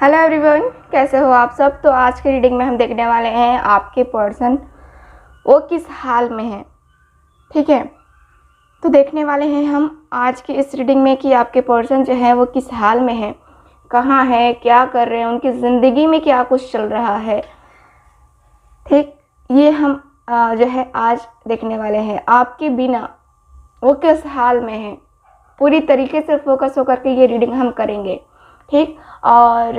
Hello everyone, कैसे हो आप सब। तो आज की रीडिंग में हम देखने वाले हैं आपके पर्सन वो किस हाल में है। ठीक है, तो देखने वाले हैं हम आज की इस रीडिंग में कि आपके पर्सन जो है वो किस हाल में है, कहाँ है, क्या कर रहे हैं, उनकी ज़िंदगी में क्या कुछ चल रहा है। ठीक, ये हम जो है आज देखने वाले हैं। आपके बिना वो किस हाल में है, पूरी तरीके से फोकस होकर के ये रीडिंग हम करेंगे। ठीक, और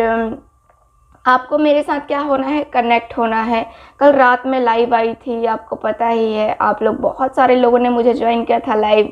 आपको मेरे साथ क्या होना है, कनेक्ट होना है। कल रात में लाइव आई थी, आपको पता ही है, आप लोग बहुत सारे लोगों ने मुझे ज्वाइन किया था लाइव।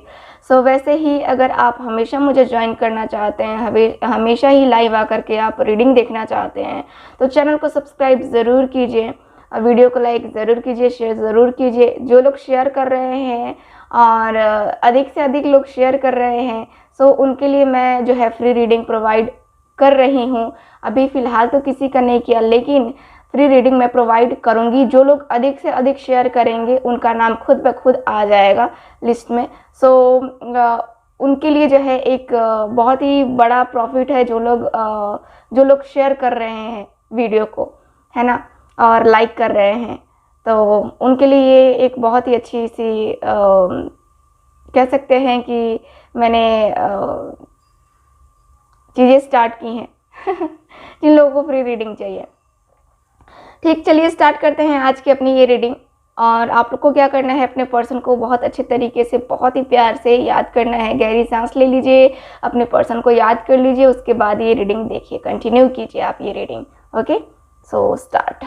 सो वैसे ही अगर आप हमेशा मुझे ज्वाइन करना चाहते हैं, हमेशा ही लाइव आकर के आप रीडिंग देखना चाहते हैं, तो चैनल को सब्सक्राइब ज़रूर कीजिए, वीडियो को लाइक ज़रूर कीजिए, शेयर ज़रूर कीजिए। जो लोग शेयर कर रहे हैं और अधिक से अधिक लोग शेयर कर रहे हैं, सो उनके लिए मैं जो है फ्री रीडिंग प्रोवाइड कर रही हूँ। अभी फ़िलहाल तो किसी का नहीं किया, लेकिन फ्री रीडिंग मैं प्रोवाइड करूँगी। जो लोग अधिक से अधिक शेयर करेंगे उनका नाम खुद ब खुद आ जाएगा लिस्ट में। सो उनके लिए जो है एक बहुत ही बड़ा प्रॉफिट है। जो लोग शेयर कर रहे हैं वीडियो को, है ना, और लाइक कर रहे हैं, तो उनके लिए ये एक बहुत ही अच्छी सी कह सकते हैं कि मैंने चीज़ें स्टार्ट की हैं जिन लोगों को फ्री रीडिंग चाहिए। ठीक, चलिए स्टार्ट करते हैं आज की अपनी ये रीडिंग। और आप लोग को क्या करना है, अपने पर्सन को बहुत अच्छे तरीके से, बहुत ही प्यार से याद करना है। गहरी सांस ले लीजिए, अपने पर्सन को याद कर लीजिए, उसके बाद ये रीडिंग देखिए, कंटिन्यू कीजिए आप ये रीडिंग। Okay, so start.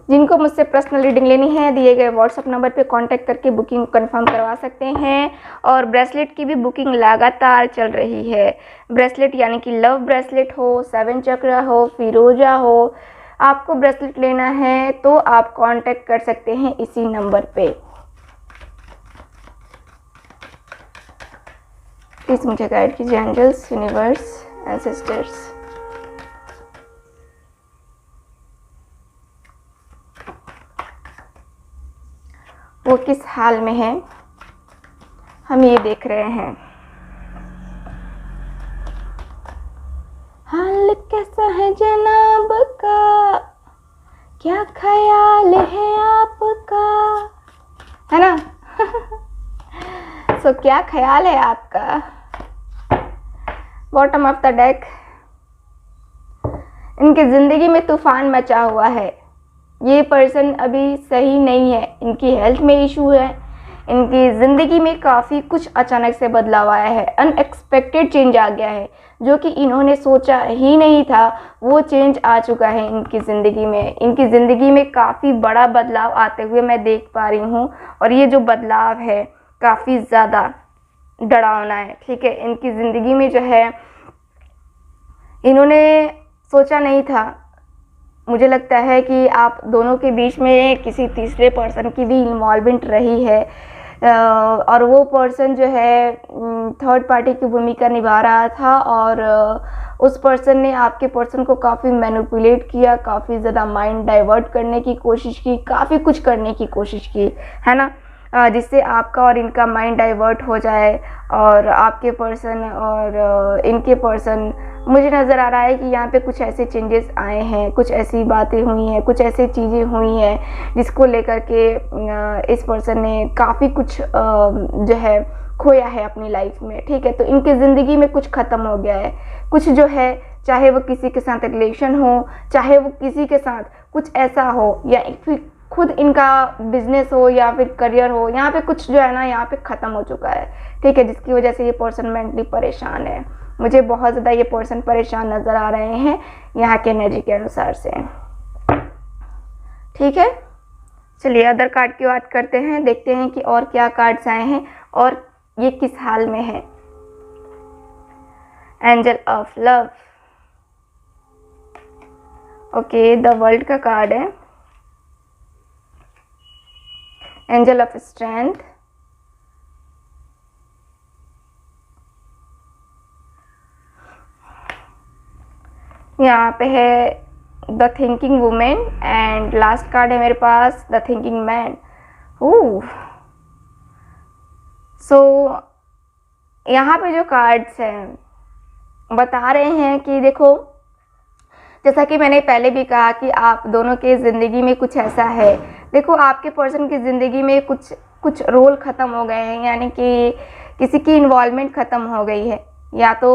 जिनको मुझसे पर्सनल रीडिंग लेनी है, दिए गए व्हाट्सएप नंबर पे कांटेक्ट करके बुकिंग कंफर्म करवा सकते हैं। और ब्रेसलेट की भी बुकिंग लगातार चल रही है। ब्रेसलेट यानी कि लव ब्रेसलेट हो, 7 चक्र हो, फिरोजा हो, आपको ब्रेसलेट लेना है तो आप कांटेक्ट कर सकते हैं इसी नंबर पे। प्लीज़ मुझे गाइड कीजिए एंजल्स, यूनिवर्स, एंसेस्टर्स। वो किस हाल में है, हम ये देख रहे हैं। हाल कैसा है जनाब का, क्या ख्याल है आपका, है ना सो क्या ख्याल है आपका। बॉटम ऑफ द डेक, इनकी ज़िंदगी में तूफान मचा हुआ है। ये पर्सन अभी सही नहीं है, इनकी हेल्थ में इशू है, इनकी ज़िंदगी में काफ़ी कुछ अचानक से बदलाव आया है, अनएक्सपेक्टेड चेंज आ गया है, जो कि इन्होंने सोचा ही नहीं था, वो चेंज आ चुका है इनकी ज़िंदगी में। इनकी ज़िंदगी में काफ़ी बड़ा बदलाव आते हुए मैं देख पा रही हूँ, और ये जो बदलाव है काफ़ी ज़्यादा डरावना है। ठीक है, इनकी ज़िंदगी में जो है इन्होंने सोचा नहीं था। मुझे लगता है कि आप दोनों के बीच में किसी तीसरे पर्सन की भी इन्वॉल्वमेंट रही है, और वो पर्सन जो है थर्ड पार्टी की भूमिका निभा रहा था, और उस पर्सन ने आपके पर्सन को काफ़ी मैनिपुलेट किया, काफ़ी ज़्यादा माइंड डाइवर्ट करने की कोशिश की, काफ़ी कुछ करने की कोशिश की, है ना, जिससे आपका और इनका माइंड डाइवर्ट हो जाए। और आपके पर्सन और इनके पर्सन, मुझे नज़र आ रहा है कि यहाँ पे कुछ ऐसे चेंजेस आए हैं, कुछ ऐसी बातें हुई हैं, कुछ ऐसी चीज़ें हुई हैं जिसको लेकर के इस पर्सन ने काफ़ी कुछ जो है खोया है अपनी लाइफ में। ठीक है, तो इनकी ज़िंदगी में कुछ ख़त्म हो गया है, कुछ जो है, चाहे वो किसी के साथ रिलेशन हो, चाहे वो किसी के साथ कुछ ऐसा हो, या फिर खुद इनका बिजनेस हो या फिर करियर हो, यहाँ पे कुछ जो है ना, यहाँ पे ख़त्म हो चुका है। ठीक है, जिसकी वजह से ये पर्सन मेंटली परेशान है। मुझे बहुत ज़्यादा ये पर्सन परेशान नज़र आ रहे हैं यहाँ के एनर्जी के अनुसार से। ठीक है, चलिए अदर कार्ड की बात करते हैं, देखते हैं कि और क्या कार्ड्स आए हैं और ये किस हाल में है। Angel of love, okay, the world का कार्ड है। एंजल ऑफ स्ट्रेंथ, यहाँ पे है the thinking women, and last card है मेरे पास द थिंकिंग मैन। सो यहाँ पे जो कार्ड्स हैं बता रहे हैं कि देखो, जैसा कि मैंने पहले भी कहा कि आप दोनों के ज़िंदगी में कुछ ऐसा है, देखो आपके पर्सन की ज़िंदगी में कुछ रोल ख़त्म हो गए हैं, यानी कि किसी की इन्वॉल्वमेंट ख़त्म हो गई है। या तो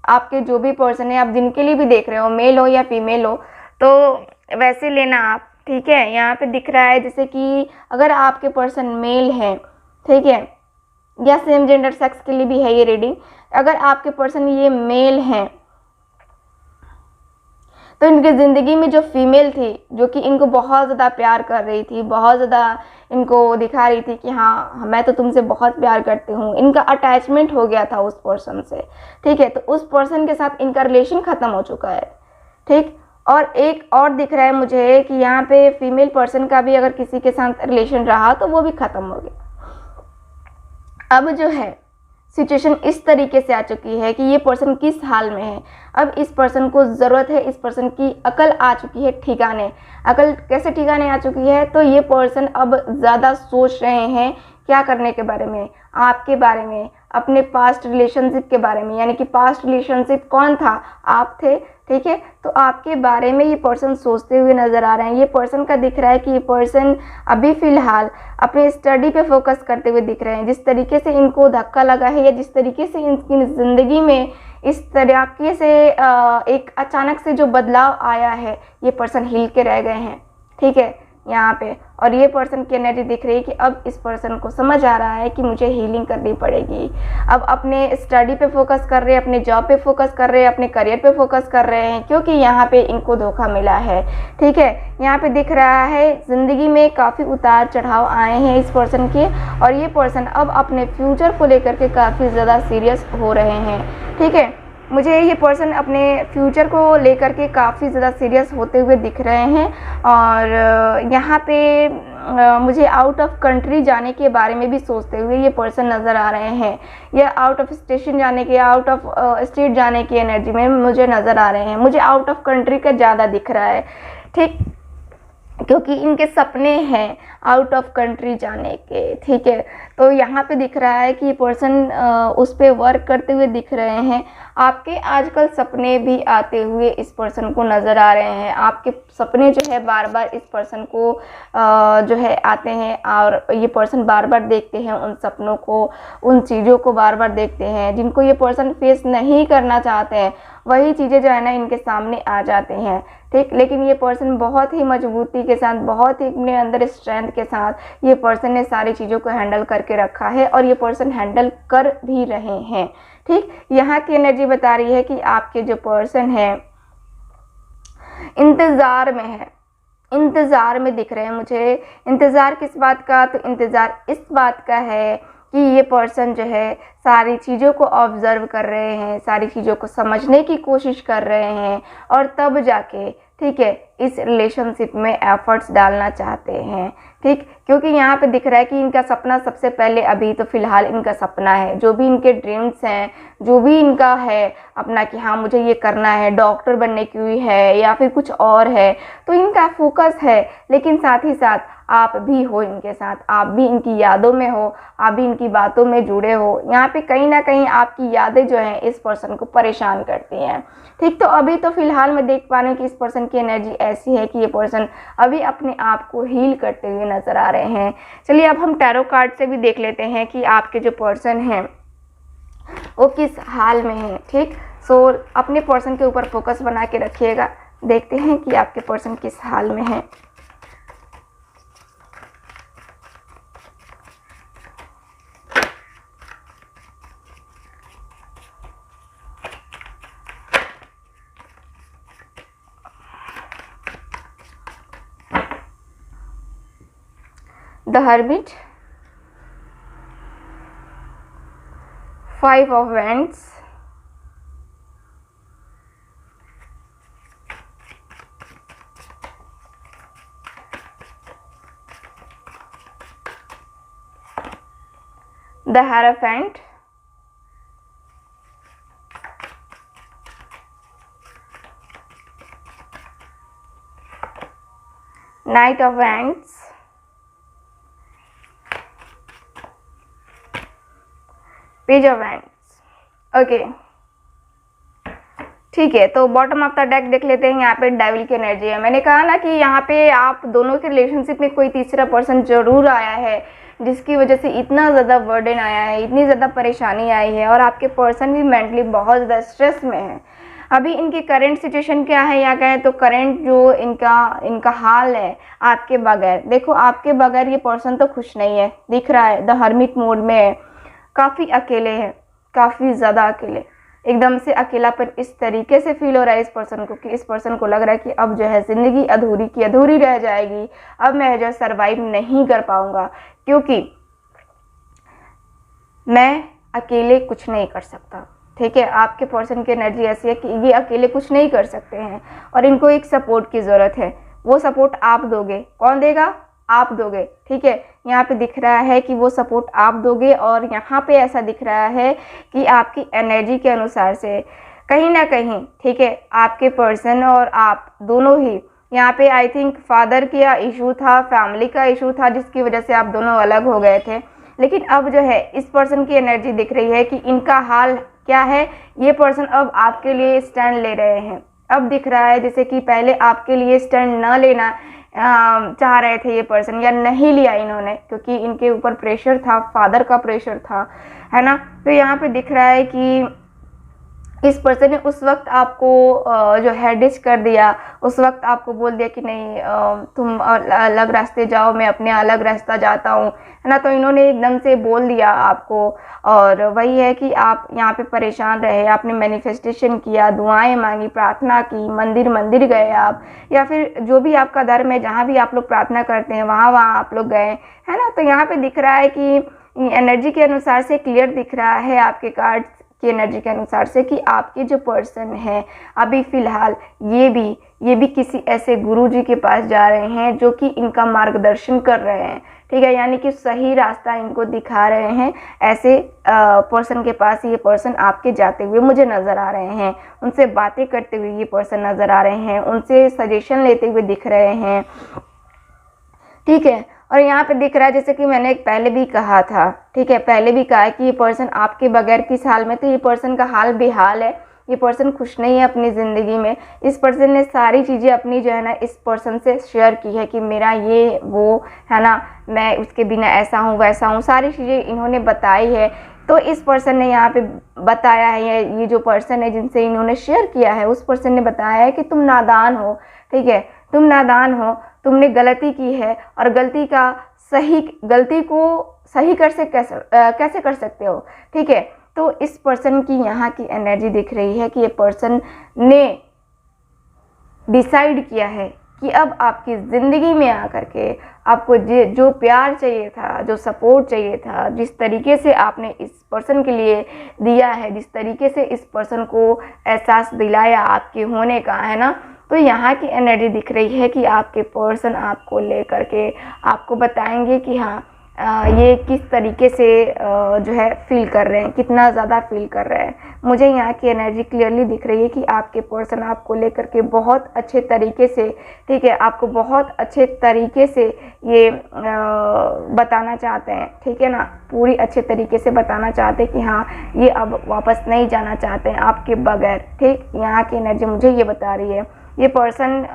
आपके जो भी पर्सन है, आप जिनके लिए भी देख रहे हो, मेल हो या फीमेल हो, तो वैसे लेना आप, ठीक है। यहाँ पे दिख रहा है जैसे कि अगर आपके पर्सन मेल हैं, ठीक है, या सेम जेंडर सेक्स के लिए भी है ये रीडिंग। अगर आपके पर्सन ये मेल हैं तो इनकी ज़िंदगी में जो फीमेल थी, जो कि इनको बहुत ज़्यादा प्यार कर रही थी, बहुत ज़्यादा इनको दिखा रही थी कि हाँ मैं तो तुमसे बहुत प्यार करती हूँ, इनका अटैचमेंट हो गया था उस पर्सन से, ठीक है। तो उस पर्सन के साथ इनका रिलेशन ख़त्म हो चुका है, ठीक। और एक और दिख रहा है मुझे कि यहाँ पे फीमेल पर्सन का भी अगर किसी के साथ रिलेशन रहा तो वो भी ख़त्म हो गया। अब जो है सिचुएशन इस तरीके से आ चुकी है कि ये पर्सन किस हाल में है। अब इस पर्सन को ज़रूरत है, इस पर्सन की अकल आ चुकी है ठिकाने। अकल कैसे ठिकाने आ चुकी है, तो ये पर्सन अब ज़्यादा सोच रहे हैं क्या करने के बारे में, आपके बारे में, अपने पास्ट रिलेशनशिप के बारे में, यानी कि पास्ट रिलेशनशिप कौन था, आप थे, ठीक है। तो आपके बारे में ये पर्सन सोचते हुए नज़र आ रहे हैं। ये पर्सन का दिख रहा है कि ये पर्सन अभी फ़िलहाल अपने स्टडी पे फोकस करते हुए दिख रहे हैं। जिस तरीके से इनको धक्का लगा है या जिस तरीके से इनकी ज़िंदगी में इस तरीके से एक अचानक से जो बदलाव आया है, ये पर्सन हिल के रह गए हैं, ठीक है, यहाँ पे। और ये पर्सन की एनर्जी दिख रही है कि अब इस पर्सन को समझ आ रहा है कि मुझे हीलिंग करनी पड़ेगी। अब अपने स्टडी पे फोकस कर रहे हैं, अपने जॉब पे फोकस कर रहे हैं, अपने करियर पे फोकस कर रहे हैं, क्योंकि यहाँ पे इनको धोखा मिला है, ठीक है। यहाँ पे दिख रहा है ज़िंदगी में काफ़ी उतार चढ़ाव आए हैं इस पर्सन के, और ये पर्सन अब अपने फ्यूचर को लेकर के काफ़ी ज़्यादा सीरियस हो रहे हैं, ठीक है। मुझे ये पर्सन अपने फ्यूचर को लेकर के काफ़ी ज़्यादा सीरियस होते हुए दिख रहे हैं। और यहाँ पे मुझे आउट ऑफ कंट्री जाने के बारे में भी सोचते हुए ये पर्सन नज़र आ रहे हैं, या आउट ऑफ स्टेशन जाने के, आउट ऑफ स्टेट जाने की एनर्जी में मुझे नज़र आ रहे हैं। मुझे आउट ऑफ कंट्री का ज़्यादा दिख रहा है, ठीक, क्योंकि इनके सपने हैं आउट ऑफ कंट्री जाने के, ठीक है। तो यहाँ पे दिख रहा है कि ये पर्सन उस पर वर्क करते हुए दिख रहे हैं। आपके आजकल सपने भी आते हुए इस पर्सन को नज़र आ रहे हैं। आपके सपने जो है बार बार इस पर्सन को जो है आते हैं, और ये पर्सन बार बार देखते हैं उन सपनों को, उन चीज़ों को बार बार देखते हैं जिनको ये पर्सन फेस नहीं करना चाहते हैं। वही चीज़ें जो है ना इनके सामने आ जाते हैं, ठीक। लेकिन ये पर्सन बहुत ही मजबूती के साथ, बहुत ही अपने अंदर स्ट्रेंथ के साथ ये पर्सन ने सारी चीज़ों को हैंडल करके रखा है, और ये पर्सन हैंडल कर भी रहे हैं, ठीक। यहाँ की एनर्जी बता रही है कि आपके जो पर्सन है इंतज़ार में है, इंतज़ार में दिख रहे हैं मुझे। इंतज़ार किस बात का, तो इंतज़ार इस बात का है कि ये पर्सन जो है सारी चीज़ों को ऑब्ज़र्व कर रहे हैं, सारी चीज़ों को समझने की कोशिश कर रहे हैं, और तब जाके, ठीक है, इस रिलेशनशिप में एफर्ट्स डालना चाहते हैं, ठीक। क्योंकि यहाँ पे दिख रहा है कि इनका सपना सबसे पहले, अभी तो फ़िलहाल इनका सपना है, जो भी इनके ड्रीम्स हैं, जो भी इनका है अपना कि हाँ मुझे ये करना है, डॉक्टर बनने की हुई है या फिर कुछ और है, तो इनका फोकस है। लेकिन साथ ही साथ आप भी हो इनके साथ, आप भी इनकी यादों में हो, आप भी इनकी बातों में जुड़े हो। यहाँ पे कहीं ना कहीं आपकी यादें जो हैं इस पर्सन को परेशान करती हैं, ठीक। तो अभी तो फ़िलहाल मैं देख पा रही हूँ कि इस पर्सन की एनर्जी ऐसी है कि ये पर्सन अभी अपने आप को हील करते हुए नज़र आ रहे हैं। चलिए अब हम टैरो कार्ड से भी देख लेते हैं कि आपके जो पर्सन हैं वो किस हाल में है, ठीक। सो अपने पर्सन के ऊपर फोकस बना के रखिएगा। देखते हैं कि आपके पर्सन किस हाल में है। The Hermit, 5 of Wands, the Hierophant, Knight of Wands, page of wands. Okay ठीक है, तो बॉटम ऑफ द डेक देख लेते हैं। यहाँ पे डेविल की एनर्जी है। मैंने कहा ना कि यहाँ पे आप दोनों के रिलेशनशिप में कोई तीसरा पर्सन जरूर आया है, जिसकी वजह से इतना ज़्यादा बर्डन आया है, इतनी ज़्यादा परेशानी आई है, और आपके पर्सन भी मेंटली बहुत ज़्यादा स्ट्रेस में है। अभी इनकी करंट सिचुएशन क्या है, या कहें तो करंट जो इनका हाल है आपके बगैर, देखो आपके बगैर ये पर्सन तो खुश नहीं है, दिख रहा है, द हर्मिट मोड में है, काफ़ी अकेले हैं, काफ़ी ज़्यादा अकेले, एकदम से अकेलापन इस तरीके से फील हो रहा है इस पर्सन को कि इस पर्सन को लग रहा है कि अब जो है ज़िंदगी अधूरी की अधूरी रह जाएगी, अब मैं जो सरवाइव नहीं कर पाऊंगा, क्योंकि मैं अकेले कुछ नहीं कर सकता। ठीक है, आपके पर्सन की एनर्जी ऐसी है कि ये अकेले कुछ नहीं कर सकते हैं और इनको एक सपोर्ट की ज़रूरत है। वो सपोर्ट आप दोगे। कौन देगा? आप दोगे। ठीक है, यहाँ पे दिख रहा है कि वो सपोर्ट आप दोगे, और यहाँ पे ऐसा दिख रहा है कि आपकी एनर्जी के अनुसार से कहीं ना कहीं, ठीक है, आपके पर्सन और आप दोनों ही यहाँ पे आई थिंक फादर का इशू था, फैमिली का इशू था, जिसकी वजह से आप दोनों अलग हो गए थे। लेकिन अब जो है इस पर्सन की एनर्जी दिख रही है कि इनका हाल क्या है, ये पर्सन अब आपके लिए स्टैंड ले रहे हैं। अब दिख रहा है जैसे कि पहले आपके लिए स्टैंड न लेना चाह रहे थे ये पर्सन, या नहीं लिया इन्होंने, क्योंकि इनके ऊपर प्रेशर था, फादर का प्रेशर था, है ना। तो यहाँ पे दिख रहा है कि इस पर्सन ने उस वक्त आपको जो है डिच कर दिया, उस वक्त आपको बोल दिया कि नहीं तुम अलग रास्ते जाओ, मैं अपने अलग रास्ता जाता हूँ, है ना। तो इन्होंने एकदम से बोल दिया आपको, और वही है कि आप यहाँ पे परेशान रहे, आपने मैनिफेस्टेशन किया, दुआएं मांगी, प्रार्थना की, मंदिर गए आप, या फिर जो भी आपका धर्म है, जहाँ भी आप लोग प्रार्थना करते हैं वहाँ आप लोग गए, है ना। तो यहाँ पे दिख रहा है कि एनर्जी के अनुसार से क्लियर दिख रहा है, आपके कार्ड की एनर्जी के अनुसार से, कि आपके जो पर्सन है अभी फ़िलहाल ये भी किसी ऐसे गुरुजी के पास जा रहे हैं जो कि इनका मार्गदर्शन कर रहे हैं। ठीक है, यानी कि सही रास्ता इनको दिखा रहे हैं। ऐसे पर्सन के पास ये पर्सन आपके जाते हुए मुझे नज़र आ रहे हैं, उनसे बातें करते हुए ये पर्सन नज़र आ रहे हैं, उनसे सजेशन लेते हुए दिख रहे हैं। ठीक है, और यहाँ पे दिख रहा है जैसे कि मैंने पहले भी कहा था, ठीक है, पहले भी कहा है कि ये पर्सन आपके बगैर किस हाल में, तो ये पर्सन का हाल बेहाल है, ये पर्सन खुश नहीं है अपनी ज़िंदगी में। इस पर्सन ने सारी चीज़ें अपनी जो है ना इस पर्सन से शेयर की है कि मेरा ये वो है ना, मैं उसके बिना ऐसा हूँ वैसा हूँ, सारी चीज़ें इन्होंने बताई है। तो इस पर्सन ने यहाँ पे बताया है, ये जो पर्सन है जिनसे इन्होंने शेयर किया है, उस पर्सन ने बताया है कि तुम नादान हो। ठीक है, तुम नादान हो, तुमने गलती की है, और गलती को सही कैसे कर सकते हो। ठीक है, तो इस पर्सन की यहाँ की एनर्जी दिख रही है कि ये पर्सन ने डिसाइड किया है कि अब आपकी ज़िंदगी में आकर के आपको जो प्यार चाहिए था, जो सपोर्ट चाहिए था, जिस तरीके से आपने इस पर्सन के लिए दिया है, जिस तरीके से इस पर्सन को एहसास दिलाया आपके होने का, है ना। तो यहाँ की एनर्जी दिख रही है कि आपके पर्सन आपको लेकर के आपको बताएंगे कि हाँ ये किस तरीके से जो है फील कर रहे हैं, कितना ज़्यादा फील कर रहे हैं। मुझे यहाँ की एनर्जी क्लियरली दिख रही है कि आपके पर्सन आपको लेकर के बहुत अच्छे तरीके से, ठीक है, आपको बहुत अच्छे तरीके से ये बताना चाहते हैं। ठीक है ना, पूरी अच्छे तरीके से बताना चाहते हैं कि हाँ ये अब वापस नहीं जाना चाहते हैं आपके बगैर। ठीक, यहाँ की एनर्जी मुझे ये बता रही है। ये पर्सन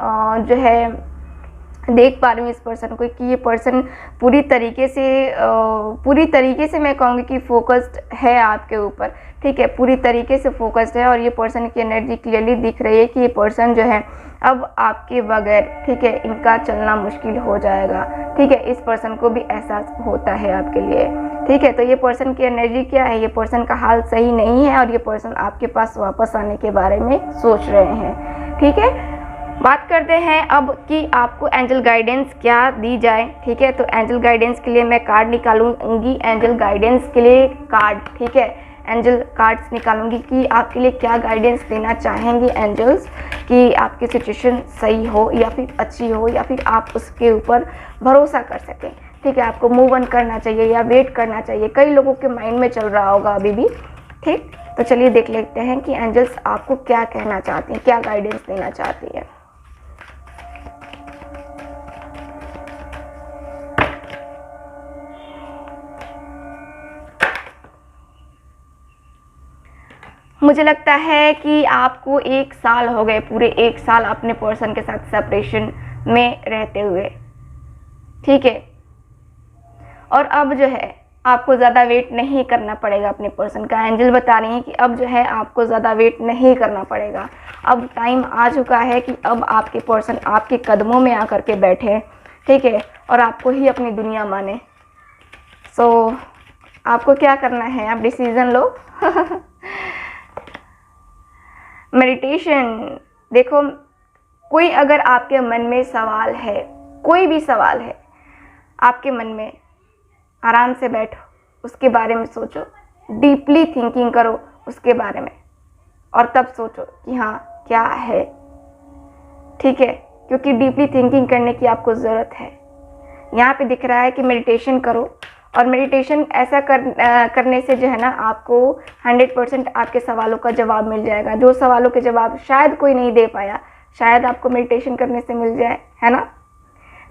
जो है देख पा रही हूँ इस पर्सन को कि ये पर्सन पूरी तरीके से मैं कहूँगी कि फोकस्ड है आपके ऊपर। ठीक है, पूरी तरीके से फोकस्ड है, और ये पर्सन की एनर्जी क्लियरली दिख रही है कि ये पर्सन जो है अब आपके बगैर, ठीक है, इनका चलना मुश्किल हो जाएगा। ठीक है, इस पर्सन को भी एहसास होता है आपके लिए। ठीक है, तो ये पर्सन की एनर्जी क्या है, ये पर्सन का हाल सही नहीं है, और ये पर्सन आपके पास वापस आने के बारे में सोच रहे हैं। ठीक है, बात करते हैं अब कि आपको एंजल गाइडेंस क्या दी जाए। ठीक है, तो एंजल गाइडेंस के लिए मैं कार्ड निकालूंगी, एंजल गाइडेंस के लिए कार्ड, ठीक है, एंजल कार्ड्स निकालूंगी कि आपके लिए क्या गाइडेंस देना चाहेंगे एंजल्स, कि आपकी सिचुएशन सही हो या फिर अच्छी हो, या फिर आप उसके ऊपर भरोसा कर सकें। ठीक है, आपको मूव ऑन करना चाहिए या वेट करना चाहिए, कई लोगों के माइंड में चल रहा होगा अभी भी। ठीक, तो चलिए देख लेते हैं कि एंजल्स आपको क्या कहना चाहती हैं, क्या गाइडेंस देना चाहती है। मुझे लगता है कि आपको 1 साल हो गए, पूरे 1 साल अपने पर्सन के साथ सेपरेशन में रहते हुए, ठीक है। और अब जो है आपको ज़्यादा वेट नहीं करना पड़ेगा अपने पर्सन का। एंजल बता रही हैं कि अब जो है आपको ज़्यादा वेट नहीं करना पड़ेगा। अब टाइम आ चुका है कि अब आपके पर्सन आपके कदमों में आकर के बैठे, ठीक है, और आपको ही अपनी दुनिया माने। सो आपको क्या करना है, आप डिसीज़न लो। मेडिटेशन, देखो कोई अगर आपके मन में सवाल है, कोई भी सवाल है आपके मन में, आराम से बैठो, उसके बारे में सोचो, डीपली थिंकिंग करो उसके बारे में, और तब सोचो कि हाँ क्या है, ठीक है, क्योंकि डीपली थिंकिंग करने की आपको ज़रूरत है। यहाँ पे दिख रहा है कि मेडिटेशन करो, और मेडिटेशन ऐसा करने से जो है ना आपको 100% आपके सवालों का जवाब मिल जाएगा। जो सवालों के जवाब शायद कोई नहीं दे पाया, शायद आपको मेडिटेशन करने से मिल जाए, है ना।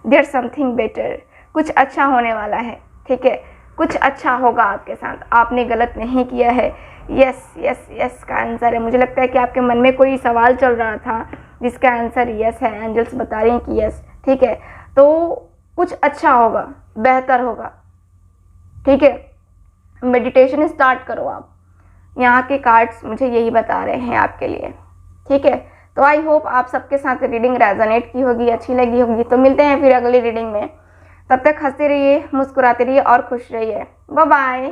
देयर समथिंग बेटर, कुछ अच्छा होने वाला है, ठीक है, कुछ अच्छा होगा आपके साथ, आपने गलत नहीं किया है। यस यस यस का आंसर है। मुझे लगता है कि आपके मन में कोई सवाल चल रहा था जिसका आंसर यस है। एंजल्स बता रही हैं कि यस, ठीक है, तो कुछ अच्छा होगा, बेहतर होगा, ठीक है। मेडिटेशन स्टार्ट करो आप, यहाँ के कार्ड्स मुझे यही बता रहे हैं आपके लिए, ठीक है। तो आई होप आप सबके साथ रीडिंग रेजोनेट की होगी, अच्छी लगी होगी। तो मिलते हैं फिर अगली रीडिंग में, तब तक हंसते रहिए, मुस्कुराते रहिए और खुश रहिए। Bye bye.